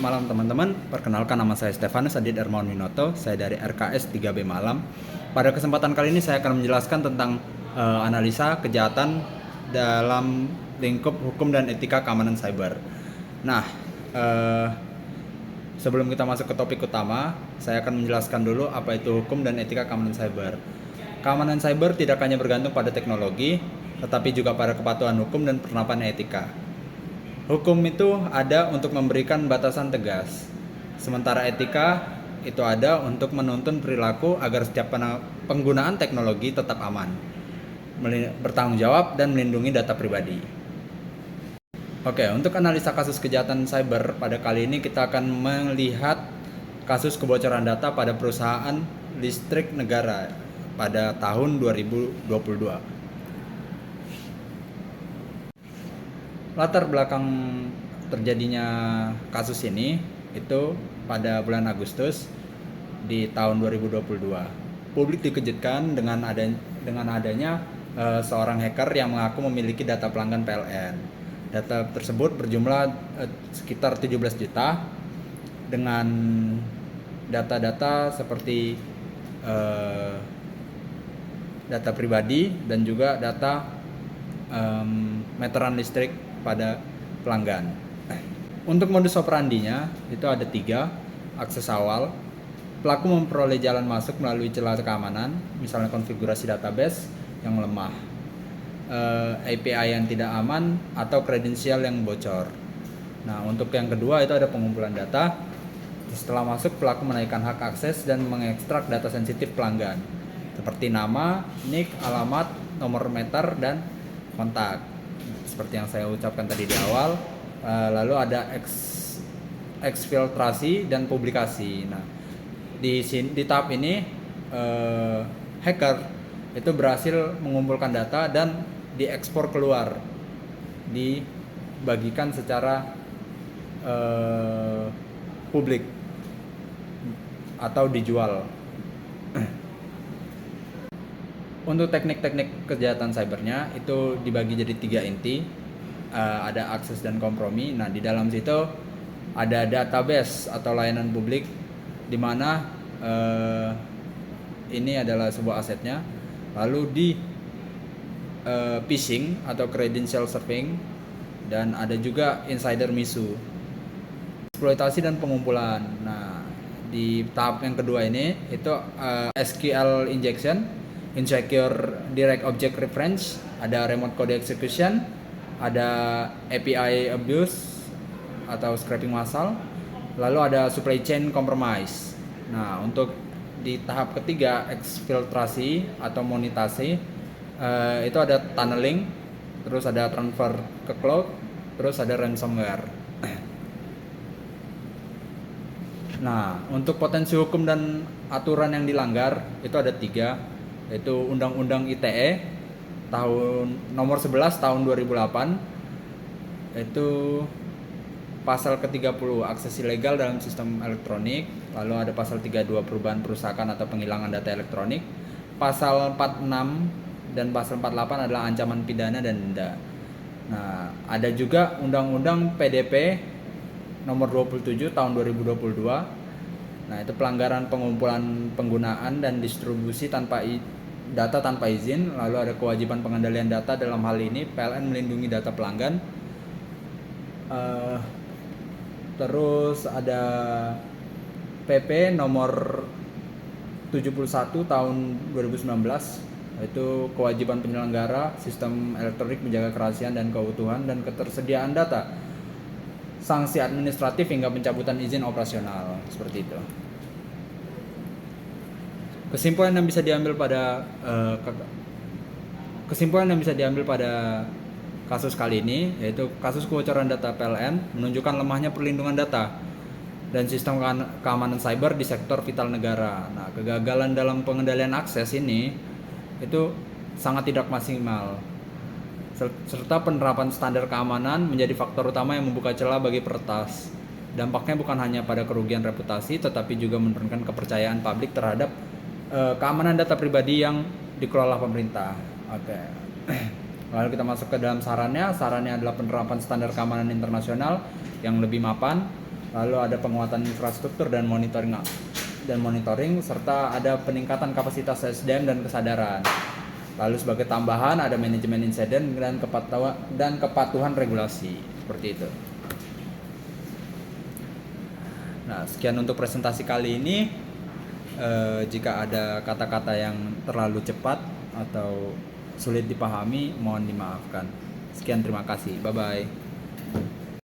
Malam teman-teman, perkenalkan nama saya Stefanus Adi Darmawan Winoto, saya dari RKS 3B Malam. Pada kesempatan kali ini saya akan menjelaskan tentang analisa kejahatan dalam lingkup hukum dan etika keamanan cyber. Nah, sebelum kita masuk ke topik utama, saya akan menjelaskan dulu apa itu hukum dan etika keamanan cyber. Keamanan cyber tidak hanya bergantung pada teknologi, tetapi juga pada kepatuhan hukum dan penerapan etika. Hukum itu ada untuk memberikan batasan tegas, sementara etika itu ada untuk menuntun perilaku agar setiap penggunaan teknologi tetap aman, bertanggung jawab, dan melindungi data pribadi. Oke, untuk analisa kasus kejahatan cyber pada kali ini kita akan melihat kasus kebocoran data pada perusahaan listrik negara pada tahun 2022. Latar belakang terjadinya kasus ini itu pada bulan Agustus di tahun 2022. Publik dikejutkan dengan adanya seorang hacker yang mengaku memiliki data pelanggan PLN. Data tersebut berjumlah sekitar 17 juta dengan data-data seperti data pribadi dan juga data meteran listrik pada pelanggan. Untuk modus operandinya itu ada 3. Akses awal, pelaku memperoleh jalan masuk melalui celah keamanan, misalnya konfigurasi database yang lemah, API yang tidak aman, atau kredensial yang bocor. Nah, untuk yang kedua itu ada pengumpulan data. Setelah masuk, pelaku menaikkan hak akses dan mengekstrak data sensitif pelanggan seperti nama, nick, alamat, nomor meter, dan kontak. Seperti yang saya ucapkan tadi di awal. Lalu ada eksfiltrasi dan publikasi. Nah, di tahap ini hacker itu berhasil mengumpulkan data dan diekspor keluar, dibagikan secara publik atau dijual. Untuk teknik-teknik kejahatan cybernya itu dibagi jadi 3 inti. Ada akses dan kompromi. Nah, di dalam situ ada database atau layanan publik, di mana ini adalah sebuah asetnya. Lalu di phishing atau credential surfing, dan ada juga insider misu, eksploitasi dan pengumpulan. Nah, di tahap yang kedua ini itu SQL injection, insecure direct object reference, ada remote code execution, ada API abuse atau scraping massal, lalu ada supply chain compromise. Nah, untuk di tahap ketiga eksfiltrasi atau monetasi itu ada tunneling, terus ada transfer ke cloud, terus ada ransomware. Nah, untuk potensi hukum dan aturan yang dilanggar itu ada 3, yaitu Undang-Undang ITE tahun nomor 11 tahun 2008, itu pasal ke-30 akses ilegal dalam sistem elektronik, lalu ada pasal 32 perubahan perusahaan atau penghilangan data elektronik, pasal 46 dan pasal 48 adalah ancaman pidana dan denda. Nah, ada juga Undang-Undang PDP nomor 27 tahun 2022. Nah, itu pelanggaran pengumpulan, penggunaan, dan distribusi data tanpa izin. Lalu ada kewajiban pengendalian data, dalam hal ini PLN melindungi data pelanggan. Terus ada PP nomor 71 tahun 2019, yaitu kewajiban penyelenggara sistem elektronik menjaga kerahasiaan dan keutuhan dan ketersediaan data, sanksi administratif hingga pencabutan izin operasional, seperti itu. Kesimpulan yang bisa diambil pada kasus kali ini, yaitu kasus kebocoran data PLN menunjukkan lemahnya perlindungan data dan sistem keamanan cyber di sektor vital negara. Nah, kegagalan dalam pengendalian akses ini itu sangat tidak maksimal, serta penerapan standar keamanan menjadi faktor utama yang membuka celah bagi peretas. Dampaknya bukan hanya pada kerugian reputasi, tetapi juga menurunkan kepercayaan publik terhadap keamanan data pribadi yang dikelola pemerintah. Oke. Lalu kita masuk ke dalam sarannya. Sarannya adalah penerapan standar keamanan internasional yang lebih mapan, Lalu ada penguatan infrastruktur dan monitoring serta ada peningkatan kapasitas SDM dan kesadaran. Lalu sebagai tambahan ada manajemen insiden dan kepatuhan regulasi, seperti itu. Nah, sekian untuk presentasi kali ini. Jika ada kata-kata yang terlalu cepat atau sulit dipahami, mohon dimaafkan. Sekian, terima kasih. Bye bye.